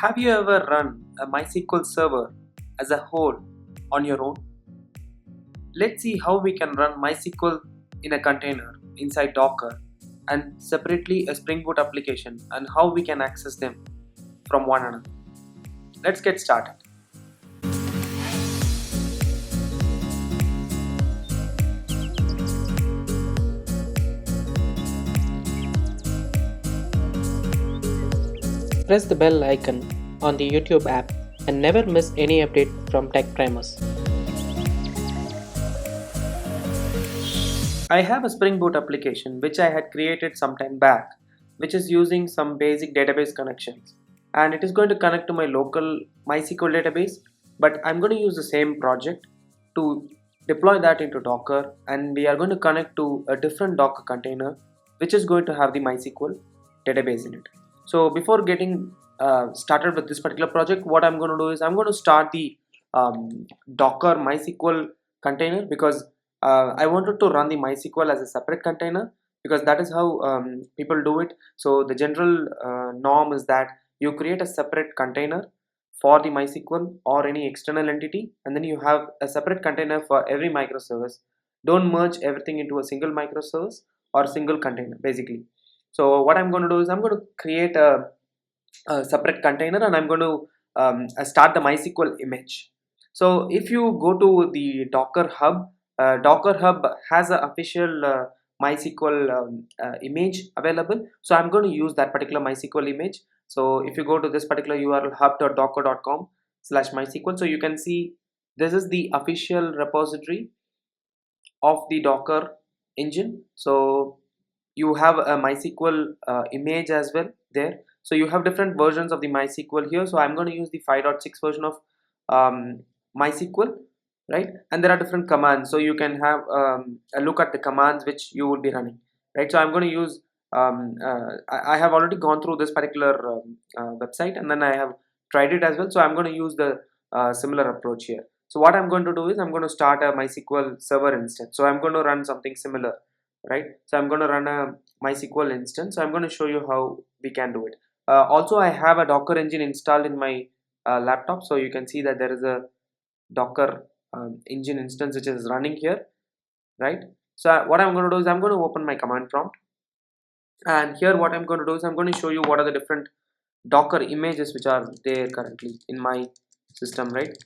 Have you ever run a MySQL server as a whole on your own? Let's see how we can run MySQL in a container inside Docker and separately a Springboard application and how we can access them from one another. Let's get started. Press the bell icon on the YouTube app and never miss any update from Tech Primers. I have a Springboard application which I had created some time back, which is using some basic database connections, and it is going to connect to my local MySQL database, but I'm going to use the same project to deploy that into Docker, and we are going to connect to a different Docker container which is going to have the MySQL database in it. So before getting started with this particular project, what I'm going to do is I'm going to start the Docker MySQL container because I wanted to run the MySQL as a separate container because that is how people do it. So the general norm is that you create a separate container for the MySQL or any external entity, and then you have a separate container for every microservice. Don't merge everything into a single microservice or single container basically. So what I'm going to do is I'm going to create a separate container, and I'm going to start the MySQL image. So if you go to the Docker Hub, Docker Hub has an official MySQL image available. So I'm going to use that particular MySQL image. So if you go to this particular URL hub.docker.com/MySQL, so you can see this is the official repository of the Docker engine. So you have a MySQL image as well there. So you have different versions of the MySQL here. So I'm going to use the 5.6 version of MySQL, right? And there are different commands. So you can have a look at the commands which you would be running, right? So I'm going to use I have already gone through this particular website, and then I have tried it as well. So I'm going to use the similar approach here. So what I'm going to do is I'm going to start a MySQL server instance. So I'm going to run something similar, right? So I'm going to run a MySQL instance. So I'm going to show you how we can do it. Also, I have a Docker engine installed in my laptop. So you can see that there is a Docker engine instance which is running here, right? So what I'm going to do is I'm going to open my command prompt, and here what I'm going to do is I'm going to show you what are the different Docker images which are there currently in my system, right?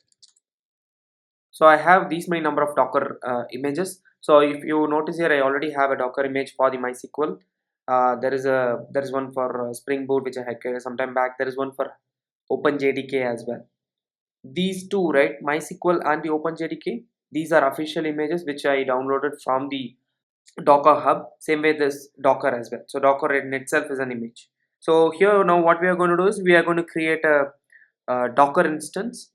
So I have these many number of Docker images. So if you notice here, I already have a Docker image for the MySQL. There is one for Springboard which I had created some time back. There is one for OpenJDK as well. These two, right, MySQL and the OpenJDK, these are official images which I downloaded from the Docker Hub. Same way this Docker as well. So Docker in itself is an image. So here now what we are going to do is we are going to create a Docker instance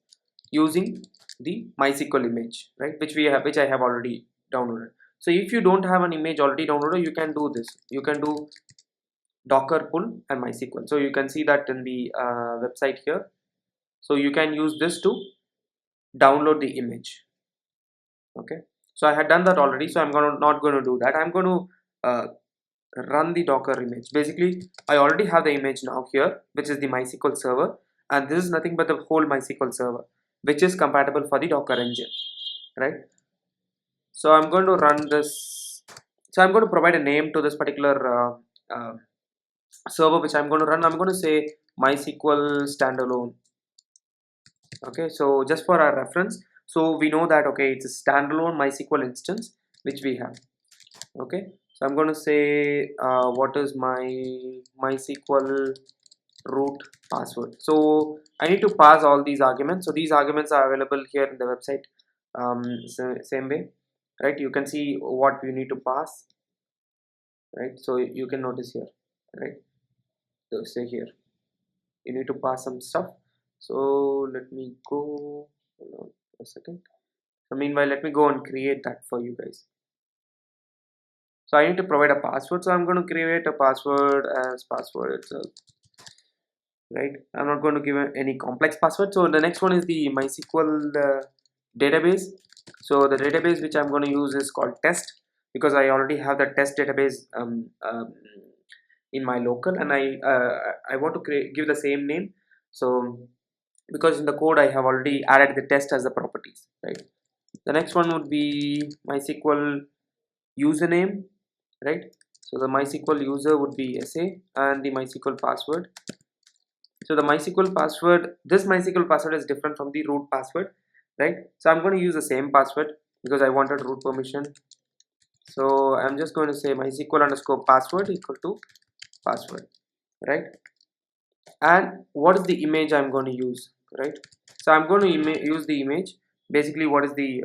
using the MySQL image, right, which I have already downloaded. So if you don't have an image already downloaded, you can do this. You can do Docker pull and MySQL. So you can see that in the website here. So you can use this to download the image. Okay. So I had done that already. So I'm not going to do that. I'm going to run the Docker image. Basically, I already have the image now here, which is the MySQL server, and this is nothing but the whole MySQL server, which is compatible for the Docker engine, right? So I'm going to run this. So I'm going to provide a name to this particular server which I'm going to run. I'm going to say MySQL standalone. Okay, so just for our reference, so we know that okay, it's a standalone MySQL instance which we have. Okay, so I'm going to say what is my MySQL root password. So I need to pass all these arguments. So these arguments are available here in the website, same way, right? You can see what you need to pass, right? So you can notice here, right? So say here you need to pass some stuff. So let me go, hold on a second. So meanwhile, let me go and create that for you guys. So I need to provide a password. So I'm going to create a password as password itself, right? I'm not going to give any complex password. So the next one is the MySQL database. So the database which I'm going to use is called test, because I already have the test database in my local, and I want to give the same name. So because in the code I have already added the test as the properties, right? The next one would be MySQL username, right? So the MySQL user would be SA and the MySQL password. So the MySQL password, this MySQL password is different from the root password, right? So I'm going to use the same password because I wanted root permission. So I'm just going to say MySQL underscore password equal to password, right? And what is the image I'm going to use, right? So I'm going to use the image. Basically, what is the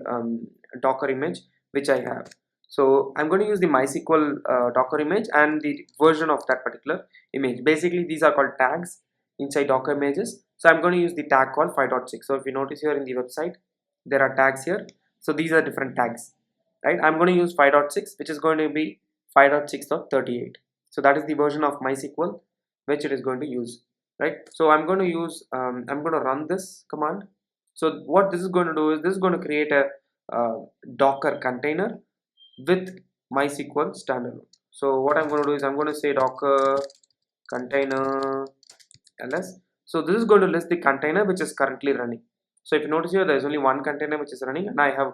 Docker image which I have? So I'm going to use the MySQL Docker image and the version of that particular image. Basically, these are called tags inside Docker images. So I'm going to use the tag called 5.6. So if you notice here in the website, there are tags here. So these are different tags, right? I'm going to use 5.6, which is going to be 5.6.38. So that is the version of MySQL which it is going to use, right? So I'm going to use I'm going to run this command. So what this is going to do is this is going to create a Docker container with MySQL standalone. So what I'm going to do is I'm going to say Docker container ls. So this is going to list the container which is currently running. So if you notice here, there is only one container which is running, and I have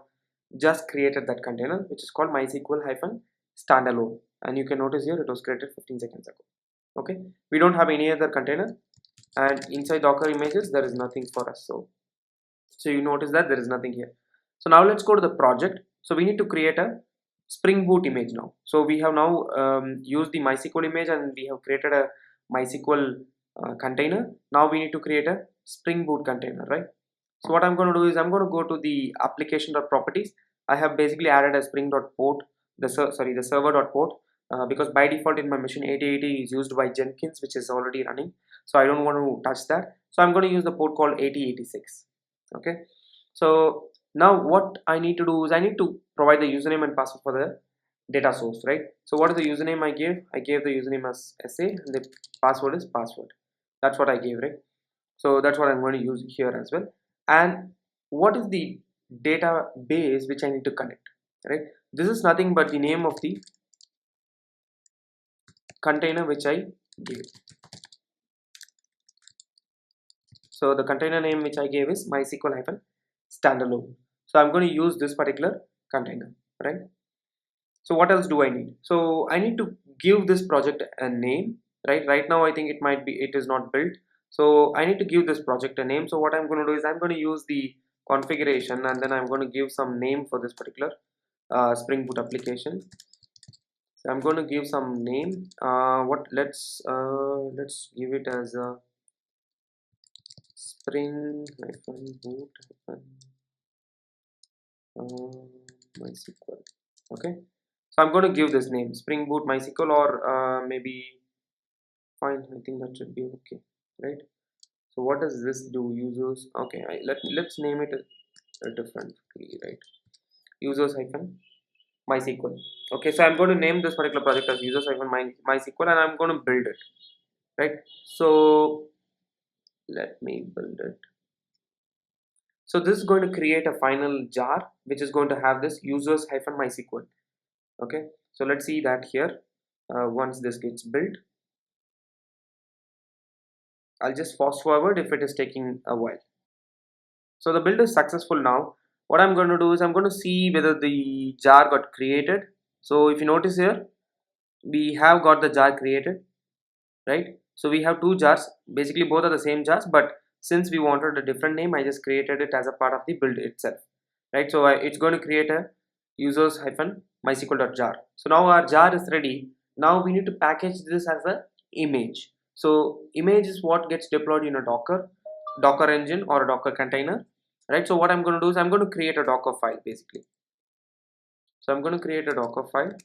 just created that container which is called MySQL hyphen standalone, and you can notice here it was created 15 seconds ago. Okay, we don't have any other container, and inside Docker images there is nothing for us. So you notice that there is nothing here. So now let's go to the project. So we need to create a Springboard image now. So we have now used the MySQL image and we have created a MySQL container. Now we need to create a Springboard container, right? So what I'm going to do is I'm going to go to the application.properties. I have basically added a spring.port, the server.port, because by default in my machine 8080 is used by Jenkins, which is already running. So I don't want to touch that. So I'm going to use the port called 8086. Okay. So now what I need to do is I need to provide the username and password for the data source, right? So what is the username I gave? I gave the username as SA and the password is password. That's what I gave, right? So that's what I'm going to use here as well. And what is the database which I need to connect, right? This is nothing but the name of the container which I gave. So the container name which I gave is MySQL hyphen standalone. So I'm going to use this particular container, right? So what else do I need? So I need to give this project a name, right? Right now I think it is not built. So I need to give this project a name. So what I'm going to do is I'm going to use the configuration and then I'm going to give some name for this particular Spring Boot application. So I'm going to give some name. Let's give it as a Spring Boot MySQL. Okay. So I'm going to give this name Spring Boot MySQL, or maybe fine. I think that should be okay, right? So what does this do? Users. Okay. Let's name it differently, right? Users hyphen MySQL. Okay. So I'm going to name this particular project as users hyphen MySQL, and I'm going to build it, right? So let me build it. So this is going to create a final jar which is going to have this users hyphen MySQL. Okay, so let's see that here. Once this gets built, I'll just fast forward if it is taking a while. So the build is successful now. What I'm going to do is I'm going to see whether the jar got created. So if you notice here, we have got the jar created, right? So we have two jars, basically both are the same jars, but since we wanted a different name, I just created it as a part of the build itself, right? So it's going to create a users hyphen mysql.jar. So now our jar is ready. Now we need to package this as a image. So image is what gets deployed in a Docker engine or a Docker container, right? So what I'm going to do is I'm going to create a Docker file basically. So I'm going to create a Docker file.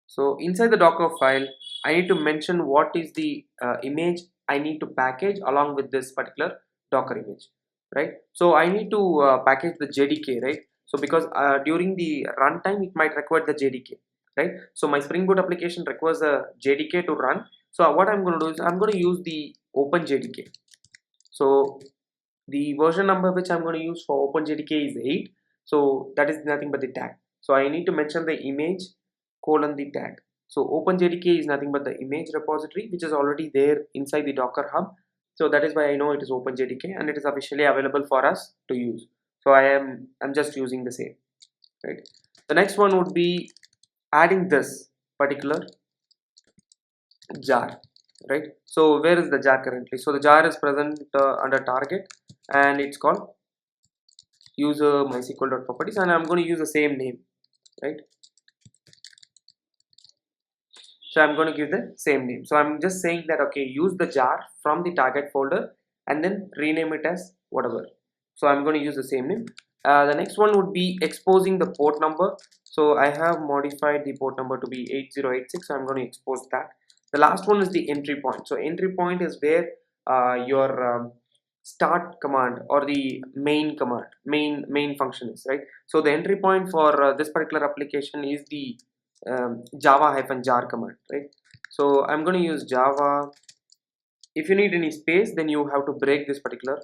So inside the Docker file, I need to mention what is the image I need to package along with this particular Docker image, right? So I need to package the JDK, right? So because during the runtime, it might require the JDK, right? So my Spring Boot application requires a JDK to run. So what I'm going to do is I'm going to use the Open JDK. So the version number which I'm going to use for Open JDK is 8. So that is nothing but the tag. So I need to mention the image colon the tag. So OpenJDK is nothing but the image repository which is already there inside the Docker Hub. So that is why I know it is OpenJDK and it is officially available for us to use. So I'm just using the same, right? The next one would be adding this particular jar, right? So where is the jar currently? So the jar is present under target and it's called user mysql.properties, and I'm going to use the same name, right? So I'm going to give the same name. So I'm just saying that, okay, use the jar from the target folder and then rename it as whatever. So I'm going to use the same name. The next one would be exposing the port number. So I have modified the port number to be 8086. So I'm going to expose that. The last one is the entry point. So entry point is where your start command or the main command, main function is, right? So the entry point for this particular application is the java-jar command, right? So I'm going to use java. If you need any space, then you have to break this particular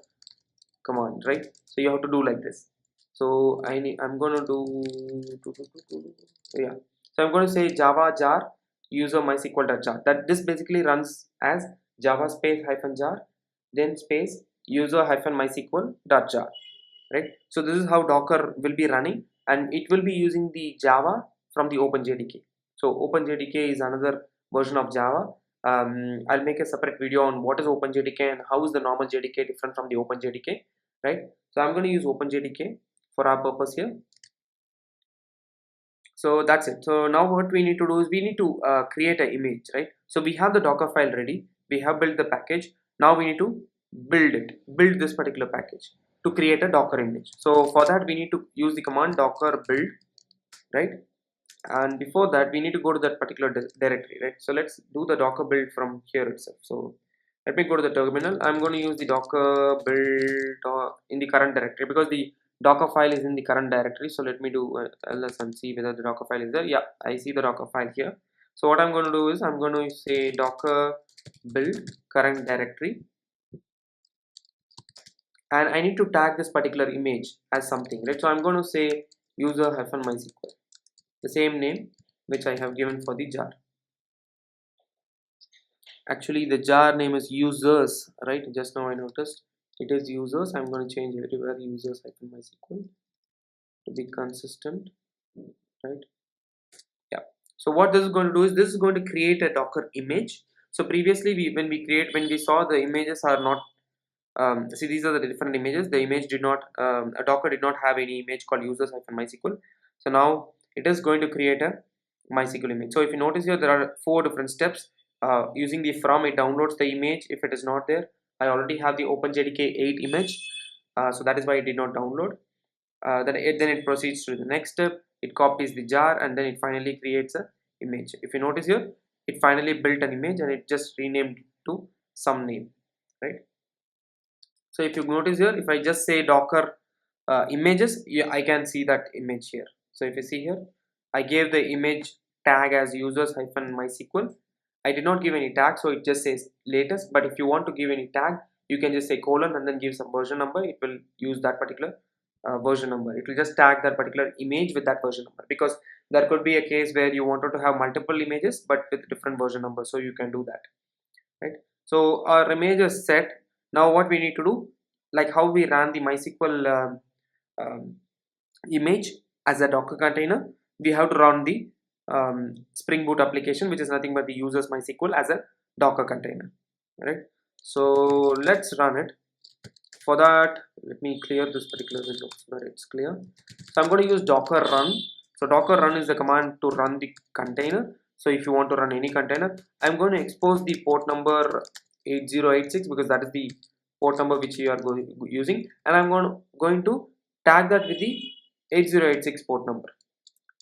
command, right? So you have to do like this. So I'm going to yeah. So I'm going to say java jar user mysql.jar. That this basically runs as java space hyphen jar, then space user hyphen mysql.jar, right? So this is how Docker will be running, and it will be using the Java from the OpenJDK. So OpenJDK is another version of Java. I'll make a separate video on what is OpenJDK and how is the normal JDK different from the OpenJDK, right? So I'm going to use OpenJDK for our purpose here. So that's it. So now what we need to do is we need to create an image, right? So we have the Docker file ready. We have built the package. Now we need to build this particular package to create a Docker image. So for that we need to use the command docker build, right? And before that we need to go to that particular directory, right? So let's do the Docker build from here itself. So let me go to the terminal. I'm going to use the docker build in the current directory because the Docker file is in the current directory. So let me do ls and see whether the Docker file is there. Yeah, I see the Docker file here. So what I'm going to do is I'm going to say docker build current directory, and I need to tag this particular image as something, right? So I'm going to say user hyphen MySQL, the same name which I have given for the jar. Actually the jar name is users, right? Just now I noticed it is users. I'm going to change everywhere users hyphen MySQL to be consistent, right? Yeah. So what this is going to do is this is going to create a Docker image. So previously when we saw the images are not see, these are the different images. The image did not a Docker did not have any image called users hyphen MySQL. So now it is going to create a MySQL image. So if you notice here, there are 4 different steps. Using the from, it downloads the image. If it is not there, I already have the OpenJDK 8 image, so that is why it did not download. Then it proceeds to the next step. It copies the jar and then it finally creates a image. If you notice here, it finally built an image and it just renamed to some name, right? So if you notice here, if I just say docker images, I can see that image here. So if you see here, I gave the image tag as users hyphen MySQL. I did not give any tag, so it just says latest. But if you want to give any tag, you can just say colon and then give some version number. It will use that particular version number. It will just tag that particular image with that version number, because there could be a case where you wanted to have multiple images but with different version numbers, so you can do that, right? So our image is set. Now what we need to do, like how we ran the MySQL image as a Docker container, we have to run the Springboard application, which is nothing but the users MySQL as a Docker container, right? So let's run it. For that, let me clear this particular window so that it's clear. So I'm going to use docker run. So docker run is the command to run the container. So if you want to run any container, I'm going to expose the port number 8086 because that is the port number which you are using, and I'm going to tag that with the 8086 port number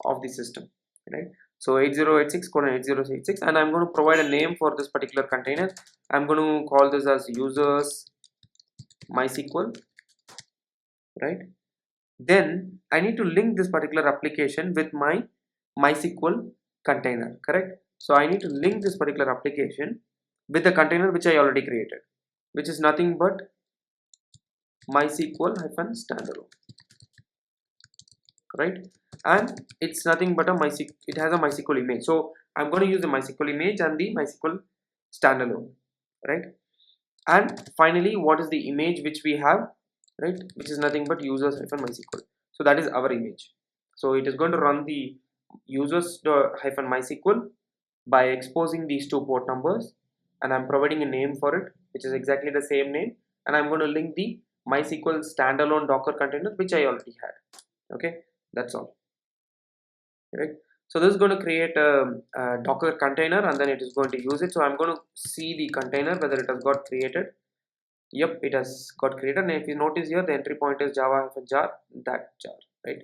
of the system, right? So 8086 colon 8086, and I'm going to provide a name for this particular container. I'm going to call this as users MySQL, right? Then I need to link this particular application with my MySQL container, correct? So I need to link this particular application with the container which I already created, which is nothing but MySQL hyphen standalone, right? And it's nothing but a MySQL, it has a MySQL image. So I'm going to use the MySQL image and the MySQL standalone, right? And finally, what is the image which we have, right, which is nothing but users hyphen MySQL. So that is our image. So it is going to run the users hyphen MySQL by exposing these two port numbers, and I'm providing a name for it which is exactly the same name, and I'm going to link the MySQL standalone Docker container which I already had. Okay, that's all, right? So this is going to create a Docker container, and then it is going to use it. So I'm going to see the container whether it has got created. Yep, it has got created, and if you notice here, the entry point is java-jar, that jar, right?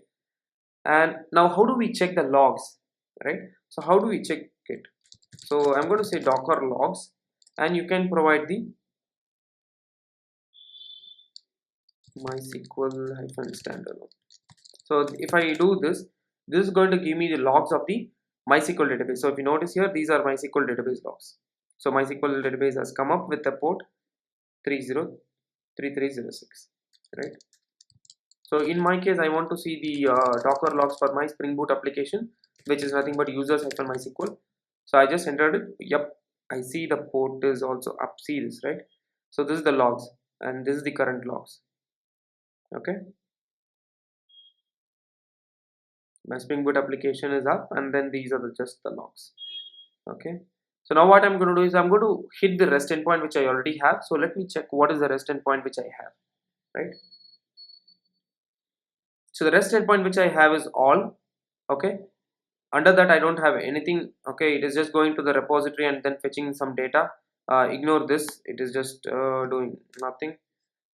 And now how do we check the logs, right? So how do we check it? So I'm going to say docker logs, and you can provide the MySQL hyphen standalone. So if I do this, this is going to give me the logs of the MySQL database. So if you notice here, these are MySQL database logs. So MySQL database has come up with the port 303306, right? So in my case, I want to see the Docker logs for my Springboard application, which is nothing but users hyphen MySQL. So I just entered it. Yep, I see the port is also up. See this, right? So this is the logs, and this is the current logs. Okay, my Springboard application is up, and then these are just the logs. Okay, so now what I'm going to do is I'm going to hit the REST endpoint which I already have. So let me check what is the REST endpoint which I have, right? So the REST endpoint which I have is all. Okay, under that I don't have anything. Okay, it is just going to the repository and then fetching some data. Ignore this, it is just doing nothing,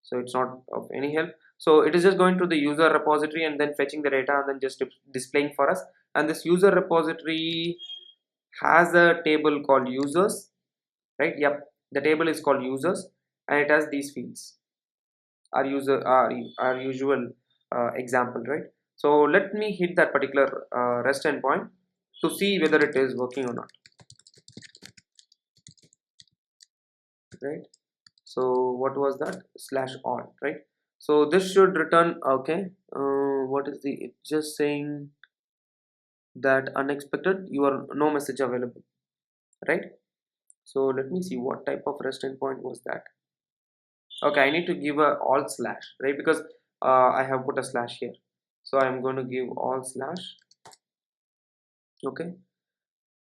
so it's not of any help. So it is just going to the user repository and then fetching the data and then just displaying for us. And this user repository has a table called users, right? Yep, the table is called users, and it has these fields, our usual example, right? So let me hit that particular REST endpoint to see whether it is working or not, right? So what was that, slash all, right? So this should return. Okay, what is the, it's just saying that unexpected, you are no message available, right? So let me see what type of REST endpoint was that. Okay, I need to give a all slash, right? Because I have put a slash here, so I'm going to give all slash. Okay,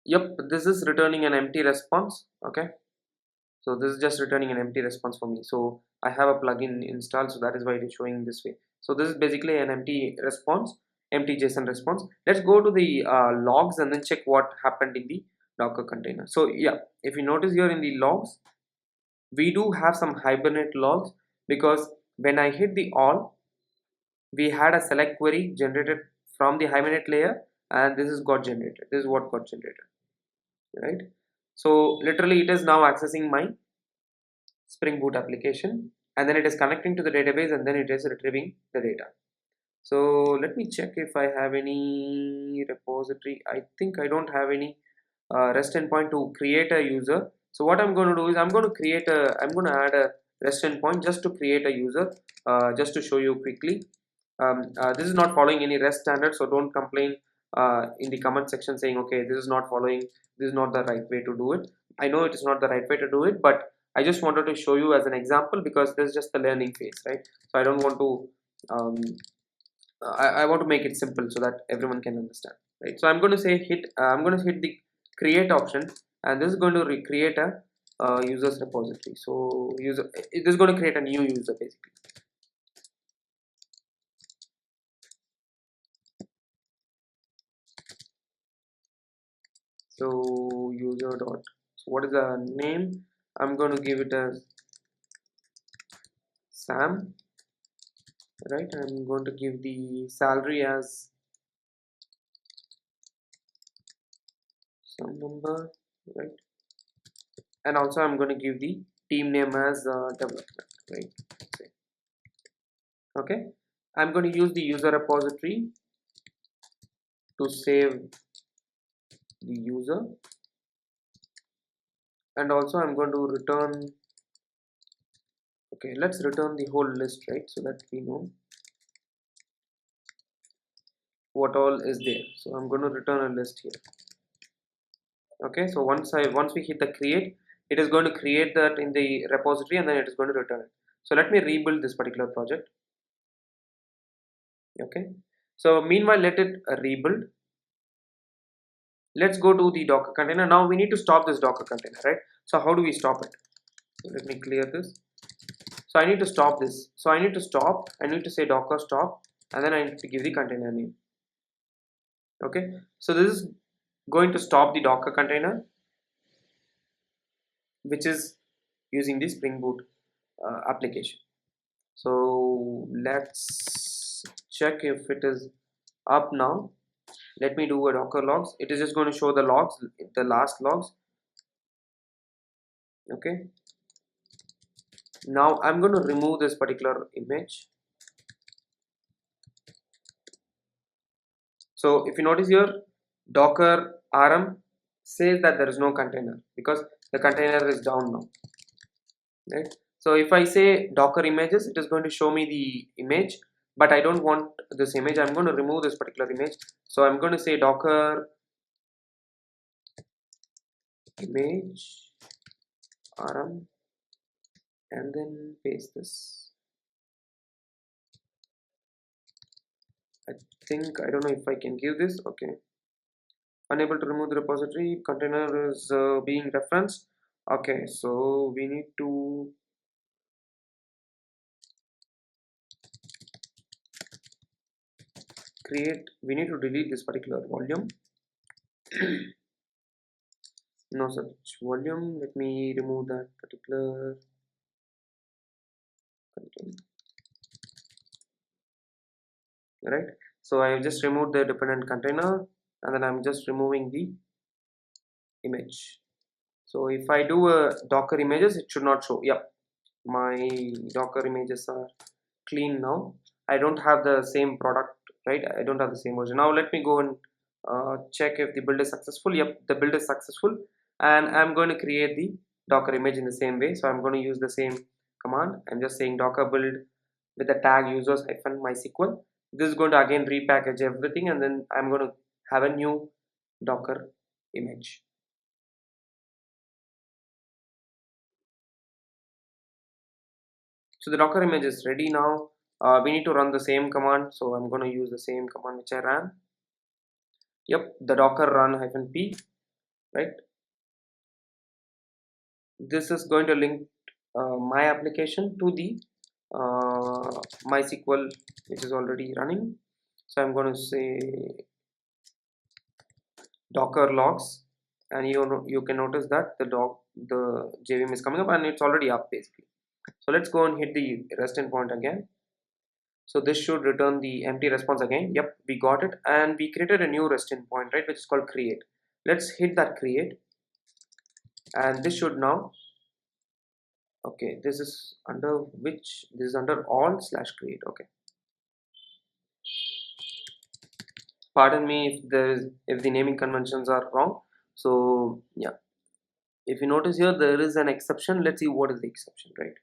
yep, this is returning an empty response. Okay, so this is just returning an empty response for me. So I have a plugin installed, so that is why it is showing this way. So this is basically an empty response, empty JSON response. Let's go to the logs and then check what happened in the Docker container. So yeah, if you notice here in the logs, we do have some Hibernate logs, because when I hit the all, we had a select query generated from the Hibernate layer, and this is got generated. This is what got generated, right? So literally it is now accessing my Springboard application, and then it is connecting to the database, and then it is retrieving the data. So let me check if I have any repository. I think I don't have any REST endpoint to create a user. So what I'm going to do is I'm going to add a REST endpoint just to create a user, just to show you quickly. This is not following any REST standard, so don't complain in the comment section saying, okay, this is not following, this is not the right way to do it. I know it is not the right way to do it, but I just wanted to show you as an example, because this is just the learning phase, right? So I don't want to um, I want to make it simple so that everyone can understand, right? So I'm going to say I'm going to hit the create option, and this is going to recreate a users repository. So this is going to create a new user basically. So user dot, so what is the name? I'm going to give it as Sam, right? I'm going to give the salary as some number, right? And also I'm going to give the team name as development, right? Okay, I'm going to use the user repository to save the user, and also I'm going to return, okay, let's return the whole list, right, so that we know what all is there. So I'm going to return a list here. Okay, so once we hit the create, it is going to create that in the repository and then it is going to return it. So let me rebuild this particular project. Okay, so meanwhile let it rebuild. Let's go to the Docker container. Now we need to stop this Docker container, right? So how do we stop it? So let me clear this. So I need to stop this. So I need to stop, I need to say docker stop, and then I need to give the container name. Okay, so this is going to stop the Docker container, which is using the Springboard application. So let's check if it is up now. Let me do a docker logs. It is just going to show the logs, the last logs. Okay, now I'm going to remove this particular image. So if you notice here, docker rm says that there is no container because the container is down now, right? So if I say docker images, it is going to show me the image, but I don't want this image. I'm going to remove this particular image. So I'm going to say docker image rm and then paste this. I think, I don't know if I can give this. Okay, unable to remove the repository, container is being referenced. Okay, so we need to we need to delete this particular volume. No such volume. Let me remove that particular content. Right, so I have just removed the dependent container and then I'm just removing the image. So if I do a docker images, it should not show. Yep, my docker images are clean now. I don't have the same product, right? I don't have the same version. Now let me go and check if the build is successful. Yep, the build is successful, and I'm going to create the docker image in the same way. So I'm going to use the same command. I'm just saying docker build with the tag users hyphen MySQL. This is going to again repackage everything, and then I'm going to have a new docker image. So the docker image is ready now. We need to run the same command, so I'm going to use the same command which I ran. Yep, the docker run -p, right? This is going to link my application to the MySQL which is already running. So I'm going to say docker logs, and you can notice that the JVM is coming up and it's already up basically. So let's go and hit the REST endpoint again. So this should return the empty response again. Yep, we got it, and we created a new REST endpoint, right, which is called create. Let's hit that create, and this should now, okay, this is under which, this is under all/create. Okay, pardon me if the naming conventions are wrong. So yeah, if you notice here there is an exception. Let's see what is the exception, right?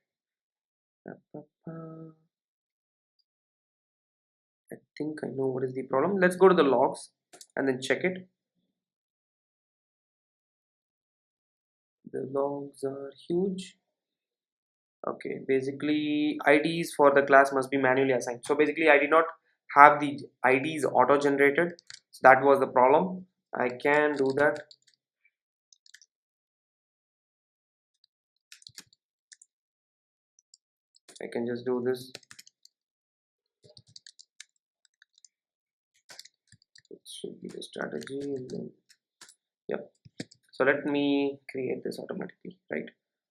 I think I know what is the problem. Let's go to the logs and then check it. The logs are huge. Okay, basically IDs for the class must be manually assigned. So basically I did not have the IDs auto generated, so that was the problem. I can do that. I can just do this. It should be the strategy, and then yep. So let me create this automatically, right?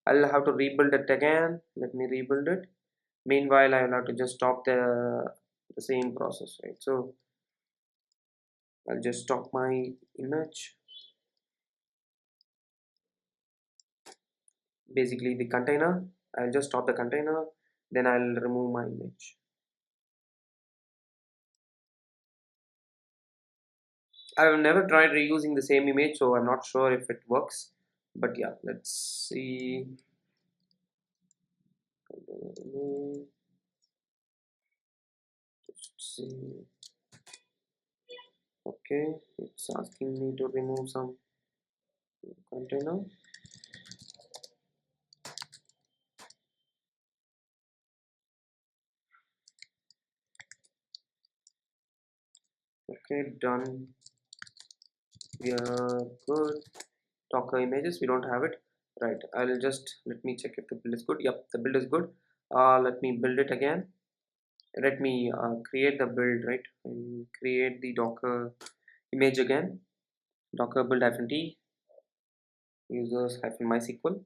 I'll have to rebuild it again. Let me rebuild it. Meanwhile, I will have to just stop the same process, right? So I'll just stop my image. Basically the container. I'll just stop the container, then I'll remove my image. I've never tried reusing the same image, so I'm not sure if it works, but yeah, let's see. Just see. Okay, it's asking me to remove some container. Okay, done. We are good. Docker images, we don't have it. Right, I'll just let me check if the build is good. Yep, the build is good. Let me build it again. Let me create the build, right, and create the Docker image again. Docker build -t users -mysql.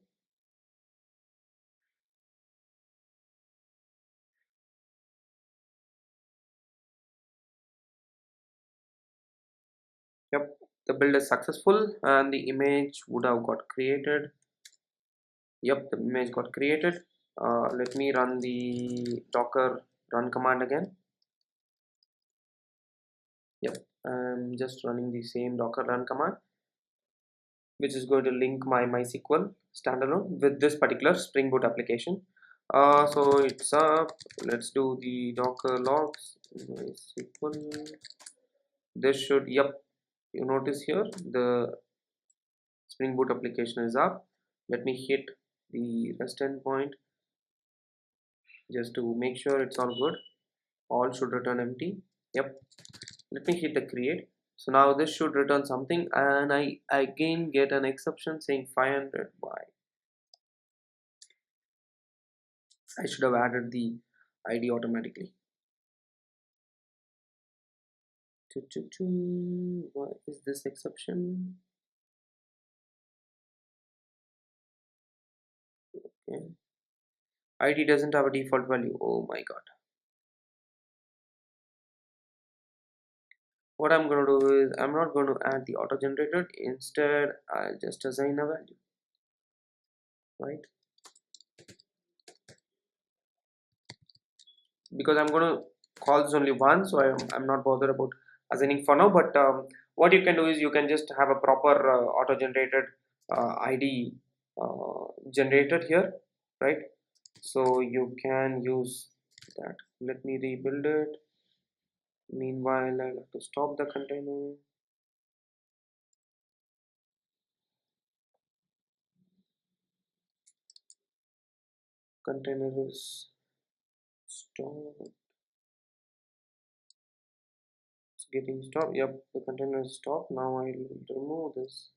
Yep, the build is successful and the image would have got created. Yep, the image got created. Let me run the Docker run command again. Yep, I'm just running the same Docker run command, which is going to link my MySQL standalone with this particular Springboard application. So it's up. Let's do the Docker logs. MySQL. This should, yep, you notice here the Springboard application is up. Let me hit the rest endpoint just to make sure it's all good. All should return empty. Yep, let me hit the create. So now this should return something, and I again get an exception saying 500. Why? I should have added the ID automatically. Why is this exception? Okay. ID doesn't have a default value. Oh my god. What I'm going to do is I'm not going to add the auto generated. Instead, I'll just assign a value, right? Because I'm going to call this only once, so I'm not bothered about assigning for now. But what you can do is you can just have a proper auto generated ID generated here, right? So you can use that. Let me rebuild it. Meanwhile, I'll have to stop the container. Container is stopped. It's getting stopped. Yep, the container is stopped. Now I'll remove this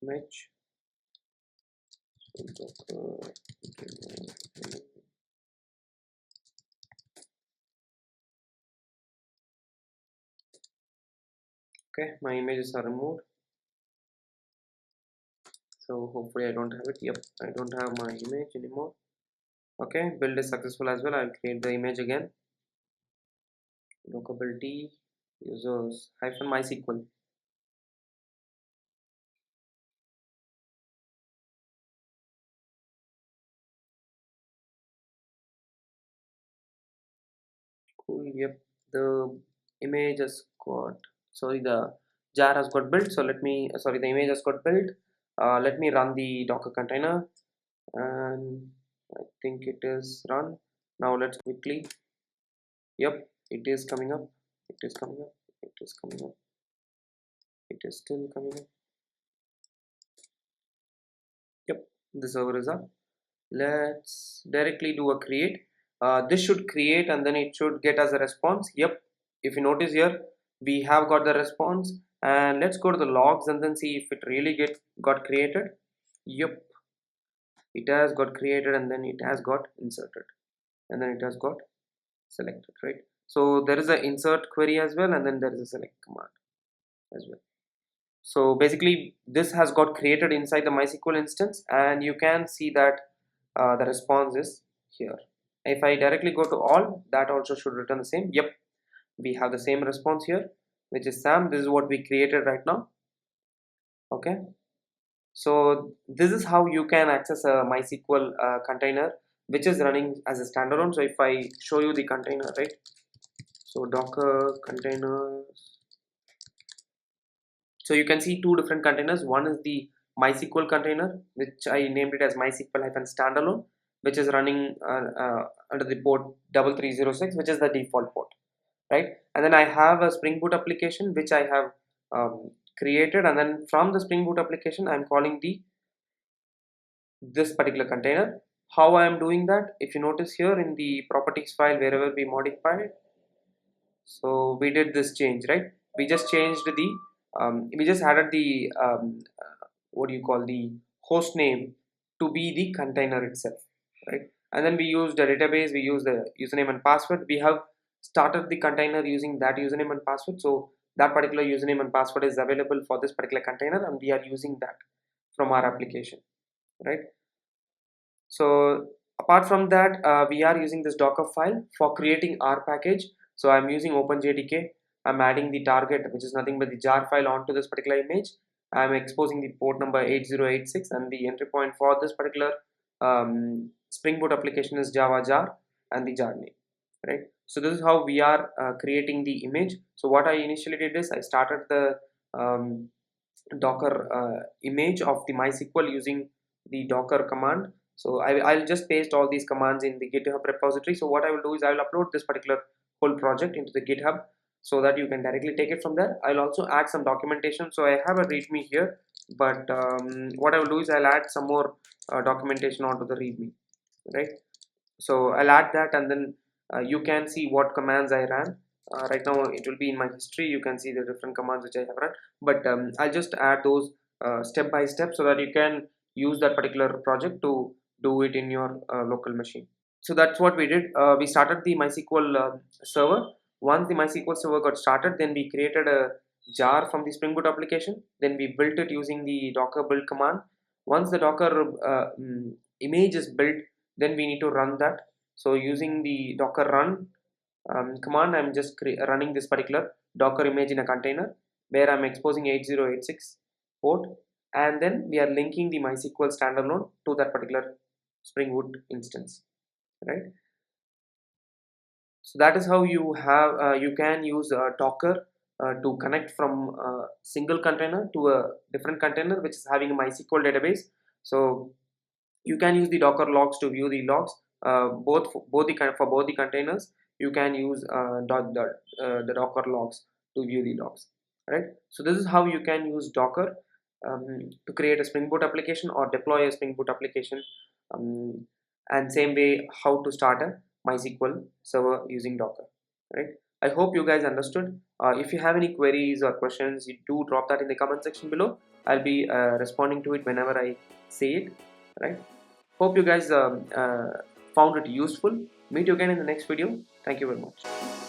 match. Okay, my images are removed. So hopefully I don't have it. Yep, I don't have my image anymore. Okay, build is successful as well. I'll create the image again. Locability users -mysql. Cool. Yep, the image has got, sorry, the jar has got built. So let me, sorry, the image has got built. Let me run the Docker container, and I think it is run. Now let's quickly, yep, it is coming up, it is coming up, it is coming up, it is still coming up. Yep, the server is up. Let's directly do a create. This should create and then it should get as a response. Yep, if you notice here we have got the response, and let's go to the logs and then see if it really got created. Yep, it has got created and then it has got inserted and then it has got selected, right? So there is a insert query as well, and then there is a select command as well. So basically this has got created inside the MySQL instance, and you can see that the response is here. If I directly go to all, that also should return the same. Yep, we have the same response here, which is Sam. This is what we created right now. Okay, so this is how you can access a MySQL container which is running as a standalone. So if I show you the container, right, so Docker containers, so you can see two different containers. One is the MySQL container, which I named it as MySQL-standalone, which is running under the port 3306, which is the default port, right? And then I have a Spring Boot application which I have created, and then from the Spring Boot application I'm calling this particular container. How I am doing that, if you notice here in the properties file, wherever we modified, so we did this change, right? We just changed the we just added the what do you call, the host name to be the container itself, right? And then we used a database, we use the username and password. We have started the container using that username and password, so that particular username and password is available for this particular container, and we are using that from our application, right? So apart from that, we are using this Docker file for creating our package. So I'm using OpenJDK. I'm adding the target, which is nothing but the jar file, onto this particular image. I'm exposing the port number 8086, and the entry point for this particular Springboard application is Java jar and the jar name, right? So this is how we are creating the image. So what I initially did is I started the Docker image of the MySQL using the Docker command. So I'll just paste all these commands in the GitHub repository. So what I will do is I will upload this particular whole project into the GitHub so that you can directly take it from there. I'll also add some documentation. So I have a README here, but what I will do is I'll add some more documentation onto the README, right? So I'll add that, and then you can see what commands I ran. Right now it will be in my history. You can see the different commands which I have run, but I'll just add those step by step so that you can use that particular project to do it in your local machine. So that's what we did. We started the MySQL server. Once the MySQL server got started, then we created a jar from the Spring Boot application. Then we built it using the Docker build command. Once the Docker image is built, then we need to run that. So using the Docker run command, I'm just running this particular Docker image in a container where I'm exposing 8086 port, and then we are linking the MySQL standalone to that particular Spring Boot instance, right? So that is how you have you can use Docker to connect from a single container to a different container which is having a MySQL database. So you can use the Docker logs to view the logs, for both the containers. You can use the Docker logs to view the logs, right? So this is how you can use Docker to create a Spring Boot application or deploy a Spring Boot application, um, and same way how to start a MySQL server using Docker, right? I hope you guys understood. If you have any queries or questions, you do drop that in the comment section below. I'll be responding to it whenever I say it, right? Hope you guys found it useful. Meet you again in the next video. Thank you very much.